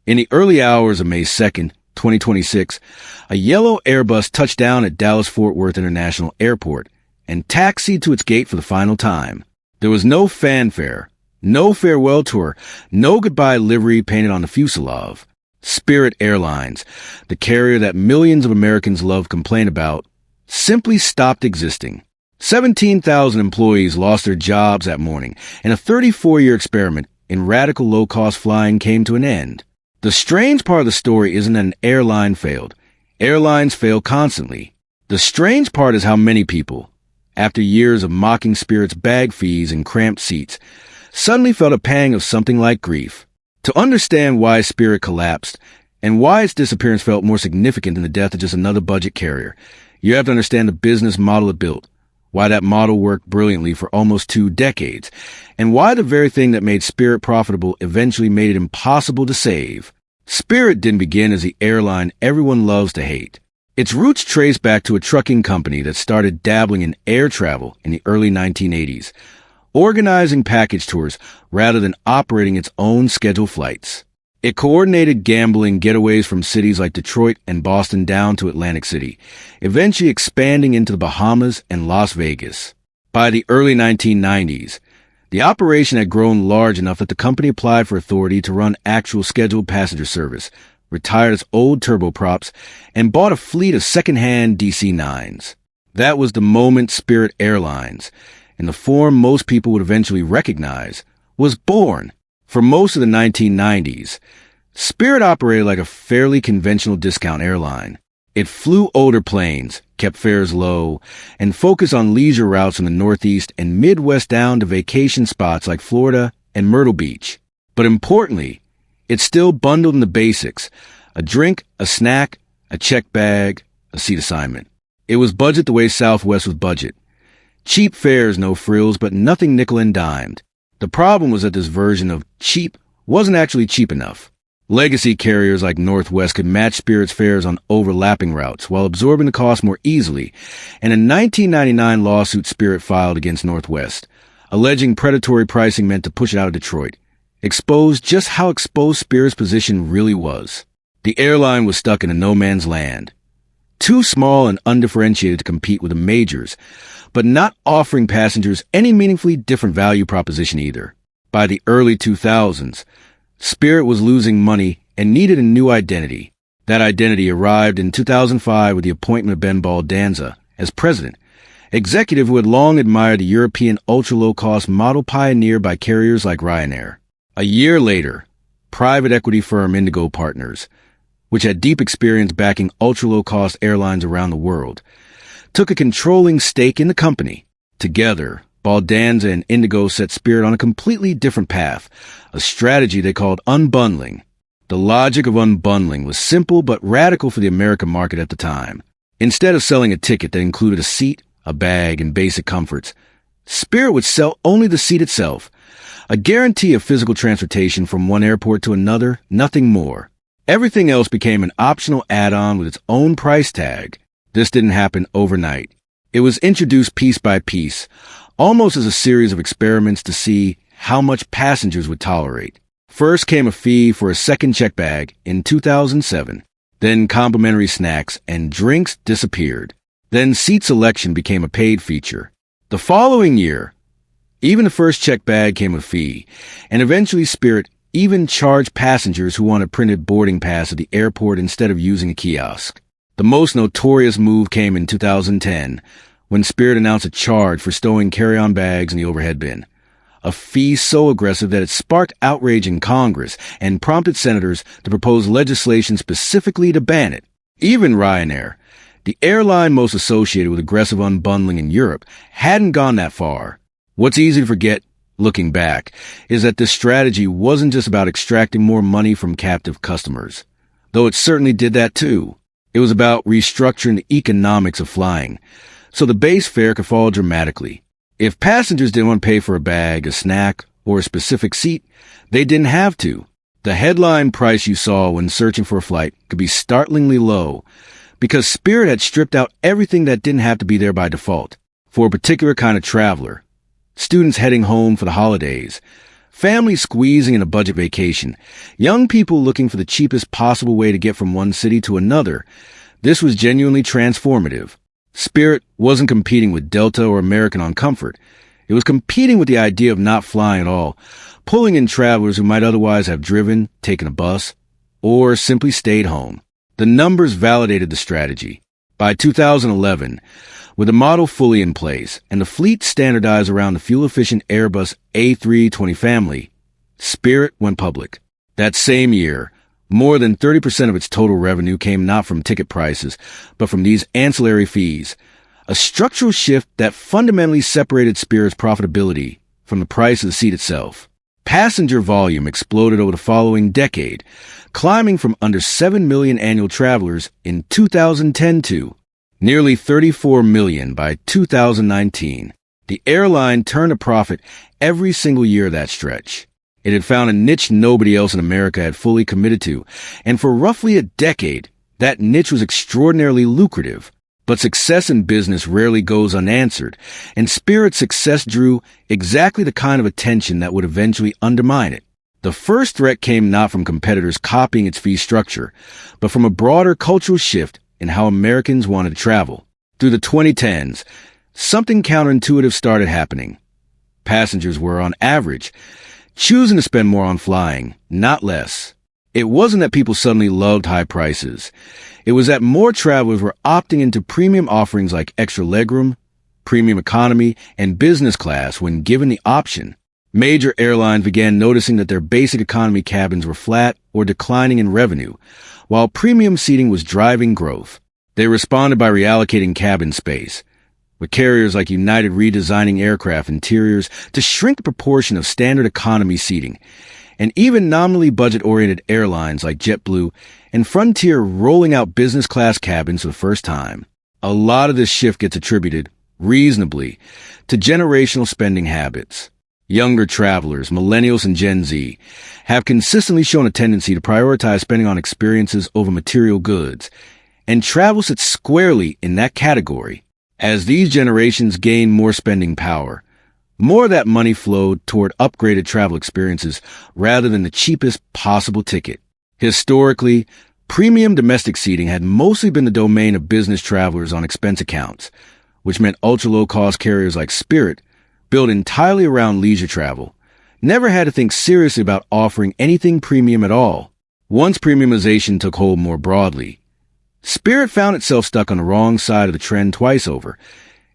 In the early hours of May 2nd, 2026, a yellow Airbus touched down at Dallas-Fort Worth International Airport and taxied to its gate for the final time. There was no fanfare, no farewell tour, no goodbye livery painted on the fuselage. Spirit Airlines, the carrier that millions of Americans love complain about, simply stopped existing. 17,000 employees lost their jobs that morning, and a 34-year experiment in radical low-cost flying came to an end. The strange part of the story isn't that an airline failed. Airlines fail constantly. The strange part is how many people, after years of mocking Spirit's bag fees and cramped seats, suddenly felt a pang of something like grief. To understand why Spirit collapsed, and why its disappearance felt more significant than the death of just another budget carrier, you have to understand the business model it built, why that model worked brilliantly for almost 2 decades, and why the very thing that made Spirit profitable eventually made it impossible to save. Spirit didn't begin as the airline everyone loves to hate. Its roots trace back to a trucking company that started dabbling in air travel in the early 1980s, organizing package tours rather than operating its own scheduled flights. It coordinated gambling getaways from cities like Detroit and Boston down to Atlantic City, eventually expanding into the Bahamas and Las Vegas. By the early 1990s, the operation had grown large enough that the company applied for authority to run actual scheduled passenger service, retired its old turboprops, and bought a fleet of second-hand DC-9s. That was the moment Spirit Airlines, in the form most people would eventually recognize, was born. For most of the 1990s, Spirit operated like a fairly conventional discount airline. It flew older planes, kept fares low, and focused on leisure routes from the Northeast and Midwest down to vacation spots like Florida and Myrtle Beach. But importantly, it still bundled in the basics: a drink, a snack, a check bag, a seat assignment. It was budget the way Southwest was budget. Cheap fares, no frills, but nothing nickel and dimed. The problem was that this version of cheap wasn't actually cheap enough. Legacy carriers like Northwest could match Spirit's fares on overlapping routes while absorbing the cost more easily, and a 1999 lawsuit Spirit filed against Northwest, alleging predatory pricing meant to push it out of Detroit, exposed just how exposed Spirit's position really was. The airline was stuck in a no-man's land. Too small and undifferentiated to compete with the majors, but not offering passengers any meaningfully different value proposition either. By the early 2000s, Spirit was losing money and needed a new identity. That identity arrived in 2005 with the appointment of Ben Baldanza as president, executive who had long admired the European ultra-low-cost model pioneered by carriers like Ryanair. A year later, private equity firm Indigo Partners, which had deep experience backing ultra-low-cost airlines around the world, took a controlling stake in the company. Together, Baldanza and Indigo set Spirit on a completely different path, a strategy they called unbundling. The logic of unbundling was simple but radical for the American market at the time. Instead of selling a ticket that included a seat, a bag, and basic comforts, Spirit would sell only the seat itself, a guarantee of physical transportation from one airport to another, nothing more. Everything else became an optional add-on with its own price tag. This didn't happen overnight. It was introduced piece by piece, almost as a series of experiments to see how much passengers would tolerate. First came a fee for a second check bag in 2007. Then complimentary snacks and drinks disappeared. Then seat selection became a paid feature. The following year, even the first check bag came with a fee, and eventually Spirit even charged passengers who wanted printed boarding pass at the airport instead of using a kiosk. The most notorious move came in 2010, when Spirit announced a charge for stowing carry-on bags in the overhead bin, a fee so aggressive that it sparked outrage in Congress and prompted senators to propose legislation specifically to ban it. Even Ryanair, the airline most associated with aggressive unbundling in Europe, hadn't gone that far. What's easy to forget, looking back, is that this strategy wasn't just about extracting more money from captive customers, though it certainly did that too. It was about restructuring the economics of flying, so the base fare could fall dramatically. If passengers didn't want to pay for a bag, a snack, or a specific seat, they didn't have to. The headline price you saw when searching for a flight could be startlingly low, because Spirit had stripped out everything that didn't have to be there by default. For a particular kind of traveler, students heading home for the holidays, Families squeezing in a budget vacation, young people looking for the cheapest possible way to get from one city to another. This was genuinely transformative. Spirit wasn't competing with Delta or American on comfort. It was competing with the idea of not flying at all, pulling in travelers who might otherwise have driven, taken a bus, or simply stayed home. The numbers validated the strategy. By 2011, with the model fully in place and the fleet standardized around the fuel-efficient Airbus A320 family, Spirit went public. That same year, more than 30% of its total revenue came not from ticket prices, but from these ancillary fees, a structural shift that fundamentally separated Spirit's profitability from the price of the seat itself. Passenger volume exploded over the following decade, climbing from under 7 million annual travelers in 2010 to nearly 34 million by 2019. The airline turned a profit every single year of that stretch. It had found a niche nobody else in America had fully committed to, and for roughly a decade, that niche was extraordinarily lucrative. But success in business rarely goes unanswered, and Spirit's success drew exactly the kind of attention that would eventually undermine it. The first threat came not from competitors copying its fee structure, but from a broader cultural shift in how Americans wanted to travel. Through the 2010s, something counterintuitive started happening. Passengers were, on average, choosing to spend more on flying, not less. It wasn't that people suddenly loved high prices. It was that more travelers were opting into premium offerings like extra legroom, premium economy, and business class when given the option. Major airlines began noticing that their basic economy cabins were flat or declining in revenue, while premium seating was driving growth. They responded by reallocating cabin space, with carriers like United redesigning aircraft interiors to shrink the proportion of standard economy seating, and even nominally budget-oriented airlines like JetBlue and Frontier rolling out business-class cabins for the first time. A lot of this shift gets attributed, reasonably, to generational spending habits. Younger travelers, millennials and Gen Z, have consistently shown a tendency to prioritize spending on experiences over material goods, and travel sits squarely in that category. As these generations gain more spending power, more of that money flowed toward upgraded travel experiences rather than the cheapest possible ticket. Historically, premium domestic seating had mostly been the domain of business travelers on expense accounts, which meant ultra-low-cost carriers like Spirit, built entirely around leisure travel, never had to think seriously about offering anything premium at all. Once premiumization took hold more broadly, Spirit found itself stuck on the wrong side of the trend twice over.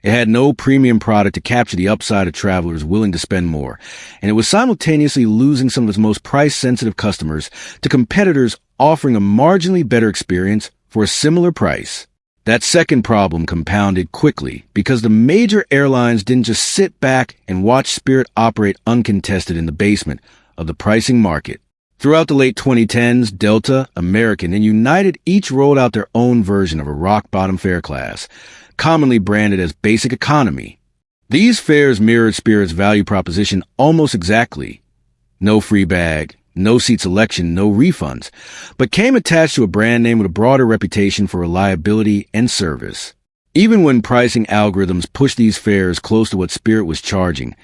It had no premium product to capture the upside of travelers willing to spend more, and it was simultaneously losing some of its most price-sensitive customers to competitors offering a marginally better experience for a similar price. That second problem compounded quickly because the major airlines didn't just sit back and watch Spirit operate uncontested in the basement of the pricing market. Throughout the late 2010s, Delta, American, and United each rolled out their own version of a rock-bottom fare class, commonly branded as Basic Economy. These fares mirrored Spirit's value proposition almost exactly. No free bag, no seat selection, no refunds, but came attached to a brand name with a broader reputation for reliability and service. Even when pricing algorithms pushed these fares close to what Spirit was charging,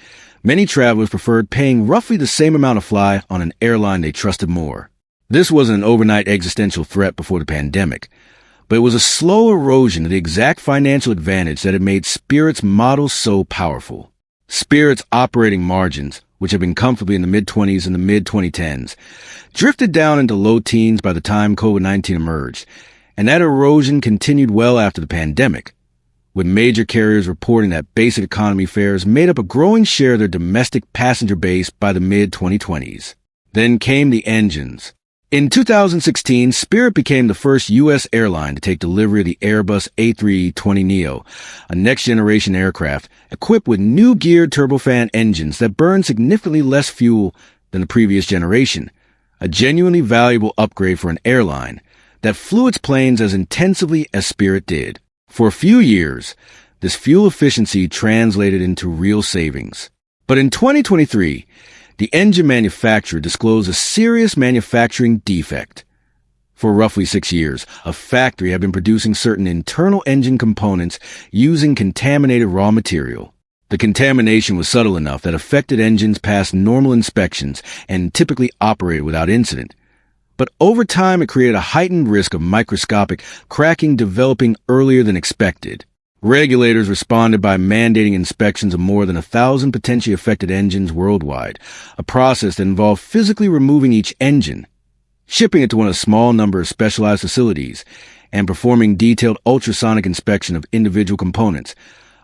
many travelers preferred paying roughly the same amount to fly on an airline they trusted more. This wasn't an overnight existential threat before the pandemic, but it was a slow erosion of the exact financial advantage that had made Spirit's model so powerful. Spirit's operating margins, which had been comfortably in the mid-20s and the mid-2010s, drifted down into low teens by the time COVID-19 emerged, and that erosion continued well after the pandemic, with major carriers reporting that basic economy fares made up a growing share of their domestic passenger base by the mid-2020s. Then came the engines. In 2016, Spirit became the first U.S. airline to take delivery of the Airbus A320neo, a next-generation aircraft equipped with new geared turbofan engines that burn significantly less fuel than the previous generation, a genuinely valuable upgrade for an airline that flew its planes as intensively as Spirit did. For a few years, this fuel efficiency translated into real savings. But in 2023, the engine manufacturer disclosed a serious manufacturing defect. For roughly 6 years, a factory had been producing certain internal engine components using contaminated raw material. The contamination was subtle enough that affected engines passed normal inspections and typically operated without incident. But over time, it created a heightened risk of microscopic cracking developing earlier than expected. Regulators responded by mandating inspections of more than 1,000 potentially affected engines worldwide, a process that involved physically removing each engine, shipping it to a small number of specialized facilities, and performing detailed ultrasonic inspection of individual components,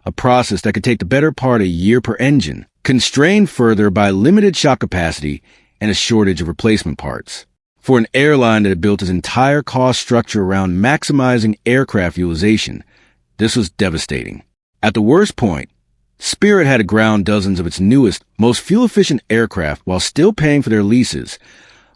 a process that could take the better part of a year per engine, constrained further by limited shop capacity and a shortage of replacement parts. For an airline that had built its entire cost structure around maximizing aircraft utilization, this was devastating. At the worst point, Spirit had to ground dozens of its newest, most fuel-efficient aircraft while still paying for their leases,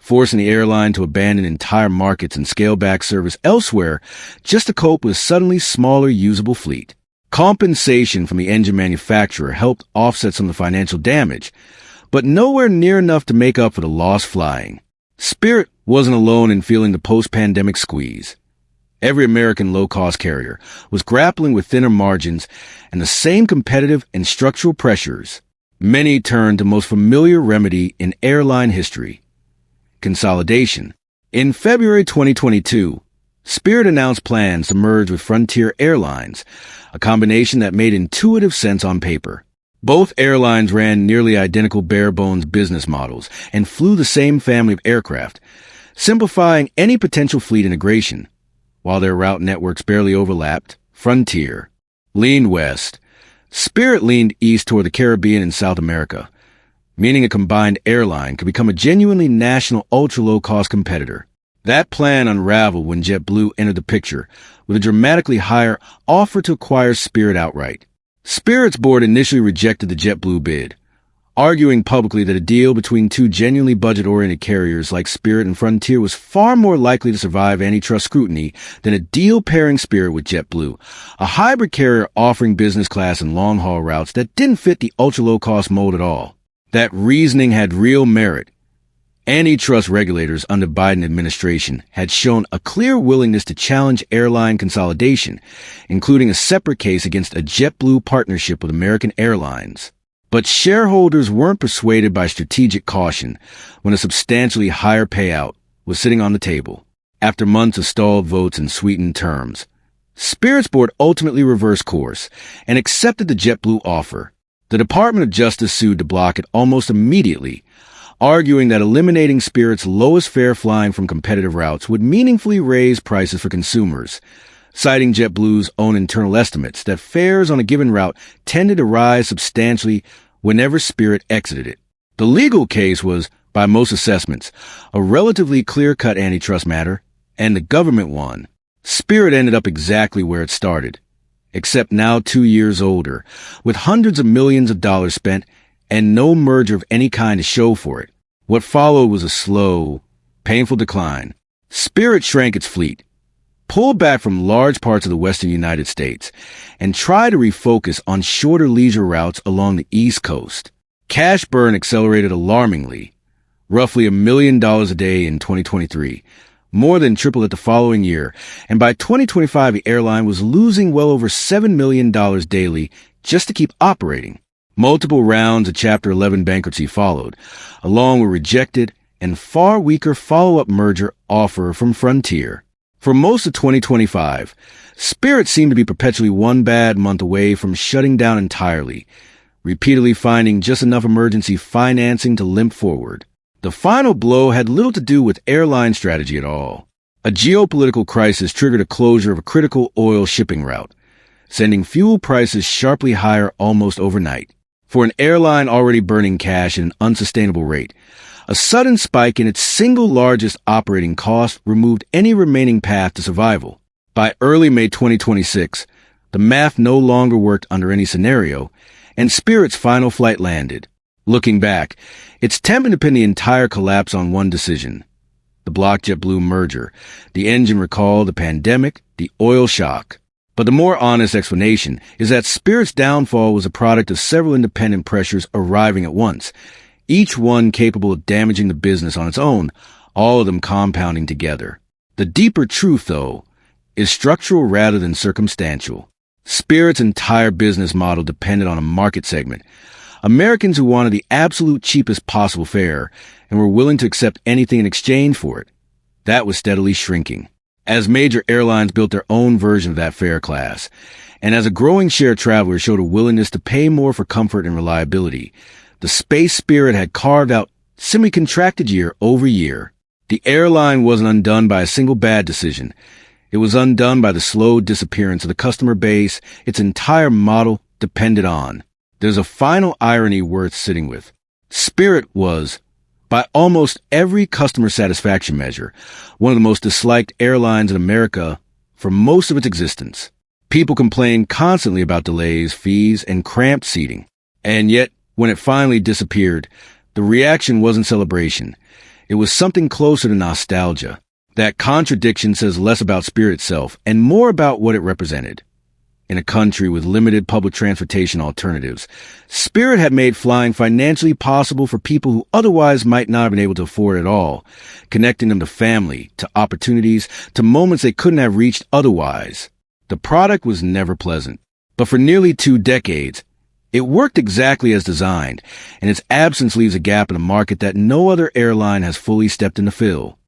forcing the airline to abandon entire markets and scale back service elsewhere just to cope with a suddenly smaller usable fleet. Compensation from the engine manufacturer helped offset some of the financial damage, but nowhere near enough to make up for the lost flying. Spirit wasn't alone in feeling the post-pandemic squeeze. Every American low-cost carrier was grappling with thinner margins and the same competitive and structural pressures. Many turned to the most familiar remedy in airline history: consolidation. In February 2022, Spirit announced plans to merge with Frontier Airlines, a combination that made intuitive sense on paper. Both airlines ran nearly identical bare-bones business models and flew the same family of aircraft, simplifying any potential fleet integration. While their route networks barely overlapped, Frontier leaned west. Spirit leaned east toward the Caribbean and South America, meaning a combined airline could become a genuinely national ultra-low-cost competitor. That plan unraveled when JetBlue entered the picture with a dramatically higher offer to acquire Spirit outright. Spirit's board initially rejected the JetBlue bid, arguing publicly that a deal between two genuinely budget-oriented carriers like Spirit and Frontier was far more likely to survive antitrust scrutiny than a deal pairing Spirit with JetBlue, a hybrid carrier offering business class and long-haul routes that didn't fit the ultra-low-cost mold at all. That reasoning had real merit. Antitrust regulators under Biden administration had shown a clear willingness to challenge airline consolidation, including a separate case against a JetBlue partnership with American Airlines. But shareholders weren't persuaded by strategic caution when a substantially higher payout was sitting on the table. After months of stalled votes and sweetened terms, Spirit's board ultimately reversed course and accepted the JetBlue offer. The Department of Justice sued to block it almost immediately, arguing that eliminating Spirit's lowest fare flying from competitive routes would meaningfully raise prices for consumers, citing JetBlue's own internal estimates that fares on a given route tended to rise substantially whenever Spirit exited it. The legal case was, by most assessments, a relatively clear-cut antitrust matter, and the government won. Spirit ended up exactly where it started, except now 2 years older, with hundreds of millions of dollars spent and no merger of any kind to show for it. What followed was a slow, painful decline. Spirit shrank its fleet, pulled back from large parts of the western United States, and tried to refocus on shorter leisure routes along the East Coast. Cash burn accelerated alarmingly, roughly $1 million a day in 2023, more than triple it the following year, and by 2025 the airline was losing well over $7 million daily just to keep operating. Multiple rounds of Chapter 11 bankruptcy followed, along with rejected and far weaker follow-up merger offer from Frontier. For most of 2025, Spirit seemed to be perpetually one bad month away from shutting down entirely, repeatedly finding just enough emergency financing to limp forward. The final blow had little to do with airline strategy at all. A geopolitical crisis triggered a closure of a critical oil shipping route, sending fuel prices sharply higher almost overnight. For an airline already burning cash at an unsustainable rate, a sudden spike in its single largest operating cost removed any remaining path to survival. By early May 2026, the math no longer worked under any scenario, and Spirit's final flight landed. Looking back, it's tempting to pin the entire collapse on one decision: the block JetBlue merger, the engine recall, the pandemic, the oil shock. But the more honest explanation is that Spirit's downfall was a product of several independent pressures arriving at once, each one capable of damaging the business on its own, all of them compounding together. The deeper truth, though, is structural rather than circumstantial. Spirit's entire business model depended on a market segment. Americans who wanted the absolute cheapest possible fare and were willing to accept anything in exchange for it. That was steadily shrinking, as major airlines built their own version of that fare class, and as a growing share of travelers showed a willingness to pay more for comfort and reliability. The space Spirit had carved out semi-contracted year over year. The airline wasn't undone by a single bad decision. It was undone by the slow disappearance of the customer base its entire model depended on. There's a final irony worth sitting with. Spirit was, by almost every customer satisfaction measure, one of the most disliked airlines in America for most of its existence. People complained constantly about delays, fees, and cramped seating. And yet, when it finally disappeared, the reaction wasn't celebration. It was something closer to nostalgia. That contradiction says less about Spirit itself and more about what it represented. In a country with limited public transportation alternatives, Spirit had made flying financially possible for people who otherwise might not have been able to afford it all, connecting them to family, to opportunities, to moments they couldn't have reached otherwise. The product was never pleasant, but for nearly 2 decades, it worked exactly as designed, and its absence leaves a gap in a market that no other airline has fully stepped in to fill.